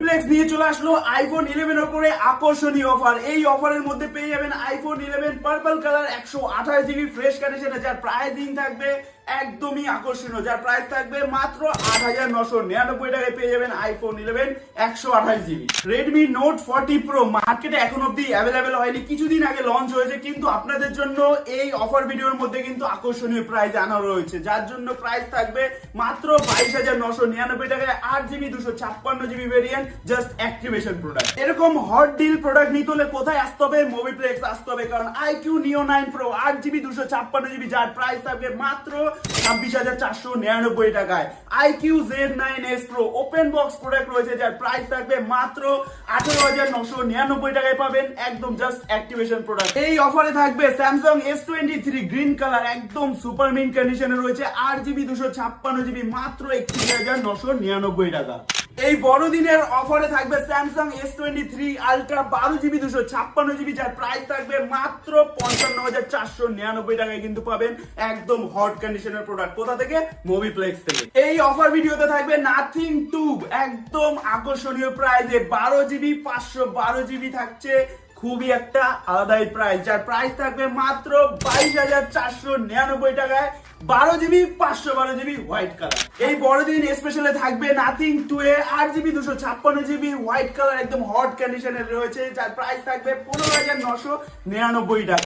Flakes নিয়ে চলে আসলো আইফোন 11 এর উপরে আকর্ষণীয় অফার। এই অফারের মধ্যে পেয়ে যাবেন iPhone 11 purple colour 128 GB fresh কন্ডিশনে, যার প্রাইসিং থাকবে একদমই আকর্ষণীয়, যার প্রাইস থাকবে মাত্র 8,999 টাকায় পেয়ে যাবেন iPhone 11 128 GB. Redmi note 40 pro মার্কেটে এখন অব্দি অ্যাভেলেবেল হয়নি, কিছুদিন আগে লঞ্চ হয়েছে, কিন্তু আপনাদের জন্য এই অফার ভিডিওর মধ্যে কিন্তু আকর্ষণীয় প্রাইস আনা রয়েছে, যার জন্য প্রাইস থাকবে মাত্র 22,999 টাকায় 8 GB 256 GB variant, just activation product. এরকম হট ডিল প্রোডাক্ট নিতে হলে কোথায় আসতে হবে? মোবিপ্লেক্স আসতে হবে, কারণ iQOO Neo 9 Pro 8 GB 256 GB, যার প্রাইস থাকবে মাত্র 26,499 টাকায়। IQOO Z9s Pro open box product রয়েছে, যার প্রাইস থাকবে মাত্র 18,999 টাকায় পাবেন, একদম জাস্ট অ্যাক্টিভেশন প্রোডাক্ট। এই অফারে থাকবে স্যামসাং S23 গ্রিন কালার, একদম সুপার মিন্ট কন্ডিশনে রয়েছে, 8 জিবি 256 জিবি, মাত্র 31,999 টাকা। এই বড়দিনের অফারে থাকবে Samsung S23 ultra 12 GB 256 GB, যার প্রাইস থাকবে মাত্র 55,499 টাকায় কিন্তু পাবেন, একদম হট কন্ডিশনের প্রোডাক্ট। কোথা থেকে? মোবিপ্লেক্স থেকে। এই অফার ভিডিওতে থাকবে নাথিং 2, একদম আকর্ষণীয় প্রাইসে 12 জিবি 512 জিবি থাকছে, খুবই একটা আলাদাই প্রাইস, যার প্রাইস থাকবে মাত্র 22,499 টাকায়, 12 জিবি 512 জিবি হোয়াইট কালার। এই বড়দিন স্পেশালে থাকবে নাথিং 2 এ 8 জিবি 256 জিবি হোয়াইট কালার, একদম হট কন্ডিশনে রয়েছে, যার প্রাইস থাকবে 15,999 টাকা।